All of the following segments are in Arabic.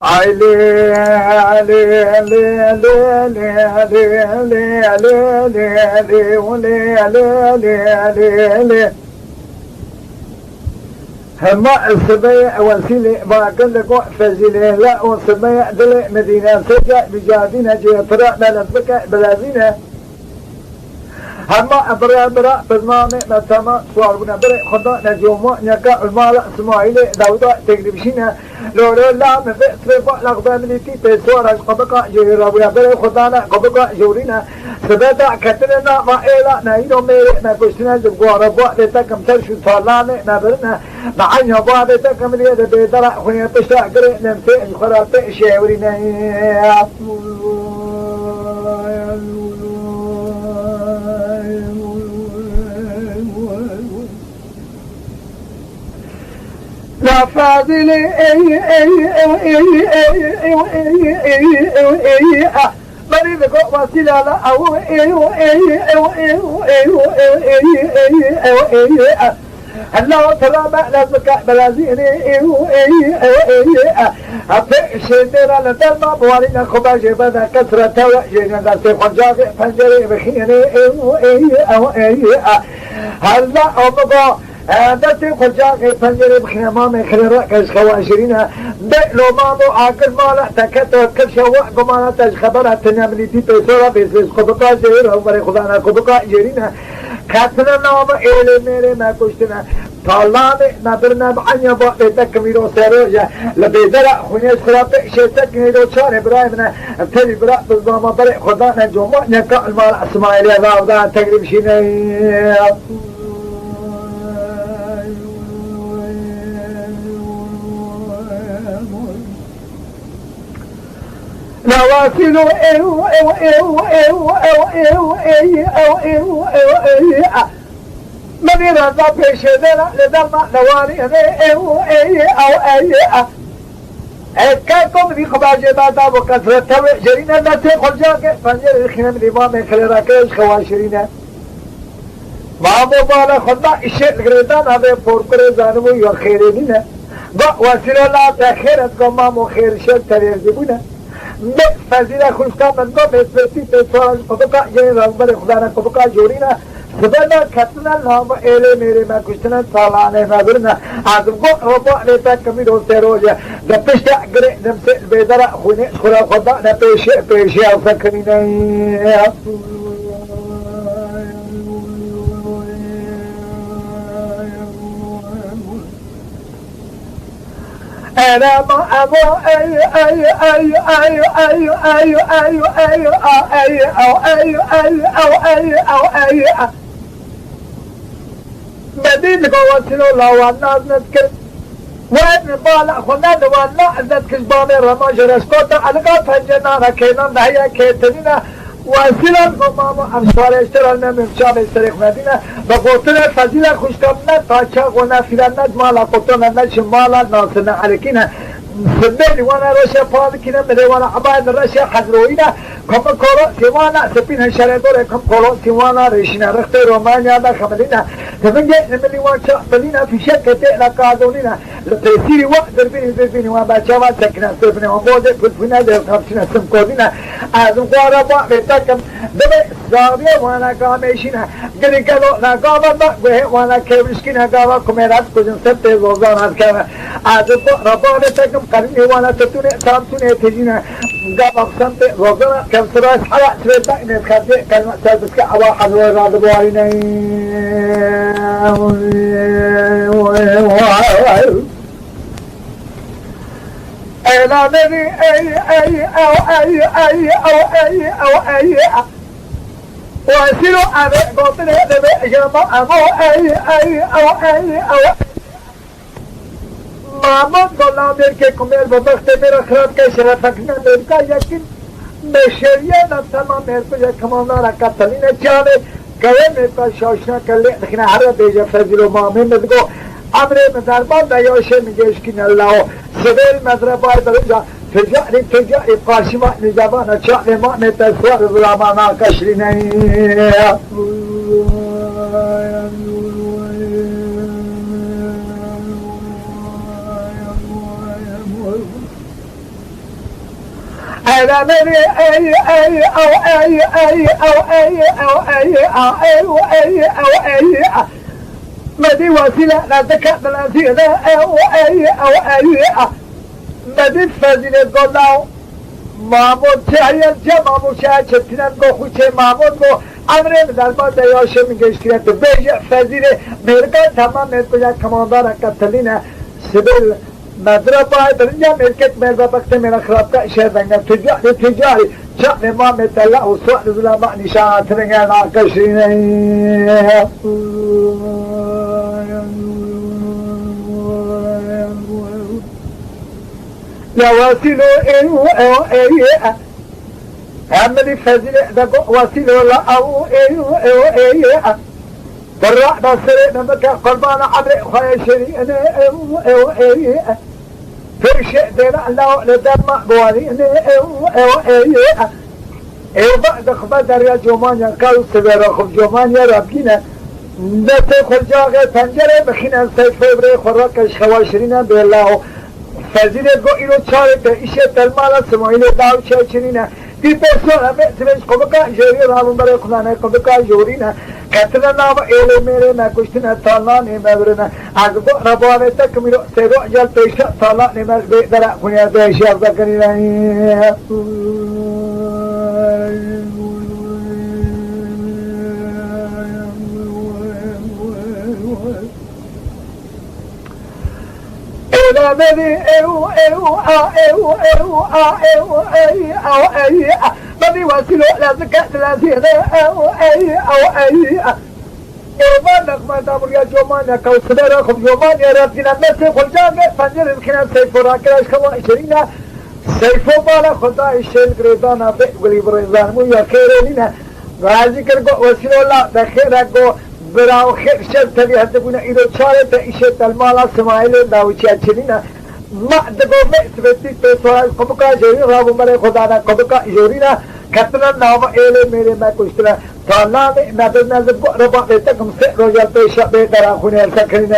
علي علي علي علي علي علي علي علي علي هما السبيع وسيلة باقل لقوع فزيلة لا والسبيع دل مدينة سجع بجادينة جيطرع بلدبكة بلازينة هما برا بزمامي متما صواربنا بري خدا نجومو نكا المالا اسماعيلي داودا تقريبشينا لولو لا مفي سرفا لغدا مليتي تسوارج قبقا جيرابويا بري خدانا قبقا جورينا سبدا كترنا ما إيلا نايدو ميري نكوشنا جبقوا ربوا لتاكم ترشو طالاني نبرنا معاني هبوا لتاكم ليدا بيدرا خنيا تشتاق قري نمسي الخرابة شاورينا يا فاضلي مريض قوة وسيلة أو الله ترى ما لازمك بلازيني أبي شندرا لدلما بوالينا خباجي بدا كسرة وجينا دستي خنجاقي فنجري بخيني هلا أمضى دستي خنجاقي فنجري بخيني مامي خلي كش خواشرينا بئلو مامو عاقل مالا تكتو كشوا قمانا تجخبرها تناملي تي بيسورا بيسيس خبقا جير ومري خدانا خبقا جيرينا كاتنا نام إلي ميري ما كشتنا طالاني نبرنا بعنيا بقى تكميرو سيروجا لبيدرا خنيش خرابي شيتك نيرو شان إبراهيمنا ابتدي برا بالضامة بري خدانا جمع نكا المال اسماعيلي راودان تقريب شيني نواسلو من يرضى بشدنا لدلما نواني كاكم دي خباجة بادا وكثرة جرينا نتي خلجاك فنجر الخنم الإمام خلراكيش خواشرين ما مبالا خدا إشي الغريدان هذا فوركري زانمو يخيرينين واسل الله تخيرت كما مخير شد تريزبونا فزيلا خلقا من دو بسرتي تسوال قبقا جين رغبر خدانا قبقا جورينا سبنا كتنا نام إلي ميري ما كشتنا سالاني نظرنا عزم قو ربا لتا كميرو سيروجا دبشتا قرئ نمسي البيدرا خوني خلا خدا نبيشي أو سكرينا أنا ما أبو بدين قوتنا لو الناس نذكر وين بالا خلنا وانا نذكر بامي رماج رسكوتا على فنجنا ركينا نهيا كيتنا وسيلا ماما أمسوار اشترالنا من شاب استريخ مدينة بقوتنا فزيلا خوشكمنا تاچا قونا فيلانا جمالا قوتنا نشمالا ناصرنا عليكينا سبني وانا رشا فالكينا مدي وانا عبايد رشا حضروينا كم كورو سيوانا سبين هشاردور كم كورو سيوانا ريشنا رخت رومانيا دا خملينا تفنجي نملي وانشا بلينا في شكة لقادونينا لتيسيري وقت دربيني وابا سكنا سبني ومبودة كلفنا دي خمسنا سمكودينا ازم قواربا بيتاكم دبي زاوية وانا قاميشينا قدي قالوا ناقابا بقوه وانا كيبشكينا قابا كميرات كجن سبتي زوزان هاتكاما ازم قواربا بيتاكم قرمي وانا تتوني سامتوني تجينا قابا بسمتي زوزان كم سراس حياة سبتا إنه تخطي كلمة سابسك عوا حضور راضب وارينا أنا مني أي واسلو أبي قطني لبي جمع مامون دولا ميركي كميل ببخت ميرا خراب كي شرفكنا ميركا يكين بشرية نفسما ميركو يكمانا ركتلين جاني كوي ميركا شوشنا كالي لكنا حرا بيجا فزلو مامين ندقو عمري مدربان دايوشي مجيشكين الله سبيل مدرباي برجا تجاري قاشمة نجابانا شعلي ما نتسوار برامانا كشريني أنا مني أي أي أو أي أي أو أي أو أي أو أي أو أي أو أي مدي وسيلة لا ذكاء بلازينة أو أي أو أي مدي فازينة قلنا مامود شايل جا مامود شايل شتنا خوشة مامود مو أمرين دلما دياشه میگشتید بیش فزیر مرکز تمام مرکز کماندار کاتلینا سبل مدربای برنجا مرکز مرد وقت من خراب کا شهر دنیا تجاری شأن ما متلا وسوء الظلام نشاط رجال ناقشين لا واسلوا ايه عملي فازل دقو واسلوا لا او ايه برا بصري نمكا قربان عبري خويا شري انا ايه فرش دينا الله لدم بوالي ايه بعد خبر يا جمانيا قالوا سبيرا خب جمانيا ربينا نتي خرجاغ پنجره بخينا سيف بري خراك شواشرينا بالله فازل دقو إلو چارت إيشه تلمالا سمايل داو چاچرينا دي persona me سمش قبقا جوري رامن بري خدانا قبقا جورينا كتنا نام إلي ميري ما كشتنا طالاني مبرنا عقبو رباني تكملو سيرو جل بيشا طالاني مبري درع كنيا بيشا بذكرينا إلى مدي مدي واسلو لا زكاة ثلاثين إيمان نقمة دامر يا جومان يا كوسدر خب جومان يا ربنا نسي خلجان فنجر الكنا سيفو راكراش كوا إشرينا سيفو بالا خدا إشيل قريدانا بيقولي بريزان مو يا خيرينينا غازي كرقو واسلو لا دخيرقو براو خير شر تبي هتبونا إلو چارة إيشة تلمالا سمايل داوچي أچلينا ما دقو مئسبتي تسوال قبقا جوري رابو مري خدانا قبقا جورينا كتنا نام إلي ميري ما كشتنا طالان نادر نازل ربا بيتكم سئ رجال بيشا بيترا خوني السكرين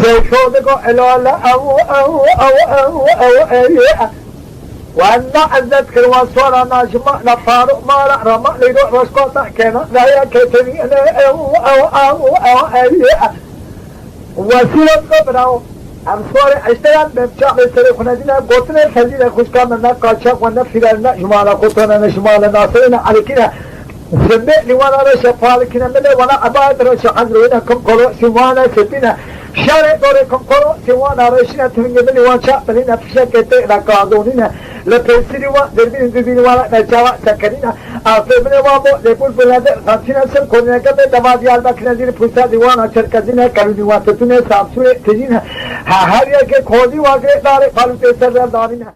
سيكو دقو إلالا أو وأنا أذكر وصورا ناجمع نفارق مارع رمع ليروح رسقوطة كنا لا يكتني أنا أو وسيلة قبراو أم صوري اشتغل بمشاق لسريخنا دينا قوتنا فزيلة خشكا منا قاشاق ونفرنا جمالا قطنا شمالا ناصرنا على كنا سمع لوانا رشا فالكنا ملي وانا أباد رشا حضرونا كم قلو سوانا سبنا شارع دوري كم قلو سوانا رشنا تهنجي ملي وانشاق بلنا فشا كتئ رقاضوننا لبيسيري وا دربين والا نجاوا سكرينا آفرمني وامو لبول بلادر خانسينا سم كونينا كبه دماديال باكنا دير پوسا ديوانا چرکزينا كالوني واتتونه سامسوه تجينا هاريا کے کھودی واقع دارے فالو تیسر دارينا